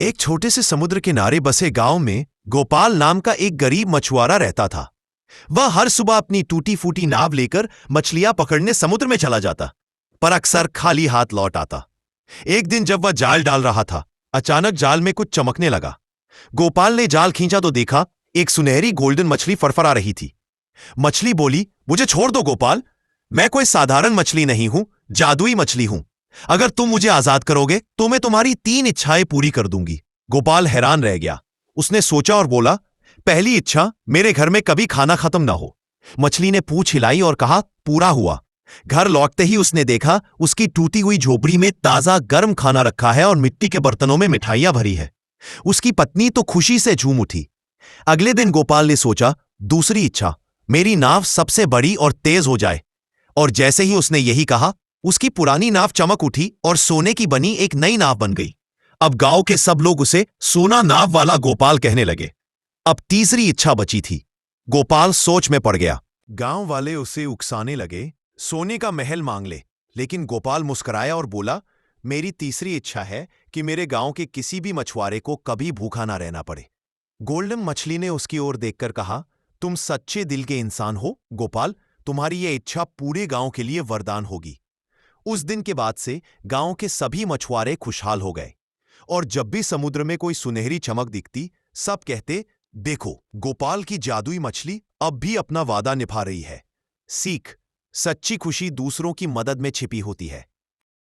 एक छोटे से समुद्र किनारे बसे गांव में गोपाल नाम का एक गरीब मछुआरा रहता था। वह हर सुबह अपनी टूटी फूटी नाव लेकर मछलियां पकड़ने समुद्र में चला जाता, पर अक्सर खाली हाथ लौट आता। एक दिन जब वह जाल डाल रहा था, अचानक जाल में कुछ चमकने लगा। गोपाल ने जाल खींचा तो देखा एक सुनहरी गोल्डन मछली फड़फड़ा रही थी। मछली बोली, मुझे छोड़ दो गोपाल, मैं कोई साधारण मछली नहीं हूं, जादुई मछली हूं। अगर तुम मुझे आजाद करोगे तो मैं तुम्हारी 3 इच्छाएं पूरी कर दूंगी। गोपाल हैरान रह गया। उसने सोचा और बोला, पहली इच्छा, मेरे घर में कभी खाना खत्म ना हो। मछली ने पूंछ हिलाई और कहा, पूरा हुआ। घर लौटते ही उसने देखा उसकी टूटी हुई झोपड़ी में ताजा गर्म खाना रखा है और मिट्टी के बर्तनों में मिठाइयां भरी है। उसकी पत्नी तो खुशी से झूम उठी। अगले दिन गोपाल ने सोचा, दूसरी इच्छा, मेरी नाव सबसे बड़ी और तेज हो जाए। और जैसे ही उसने यही कहा, उसकी पुरानी नाव चमक उठी और सोने की बनी एक नई नाव बन गई। अब गांव के सब लोग उसे सोना नाव वाला गोपाल कहने लगे। अब तीसरी इच्छा बची थी। गोपाल सोच में पड़ गया। गांव वाले उसे उकसाने लगे, सोने का महल मांग ले। लेकिन गोपाल मुस्कुराया और बोला, मेरी तीसरी इच्छा है कि मेरे गांव के किसी भी मछुआरे को कभी भूखा ना रहना पड़े। गोल्डन मछली ने उसकी ओर देखकर कहा, तुम सच्चे दिल के इंसान हो गोपाल, तुम्हारी यह इच्छा पूरे गांव के लिए वरदान होगी। उस दिन के बाद से गांव के सभी मछुआरे खुशहाल हो गए, और जब भी समुद्र में कोई सुनहरी चमक दिखती, सब कहते, देखो, गोपाल की जादुई मछली अब भी अपना वादा निभा रही है। सीख, सच्ची खुशी दूसरों की मदद में छिपी होती है।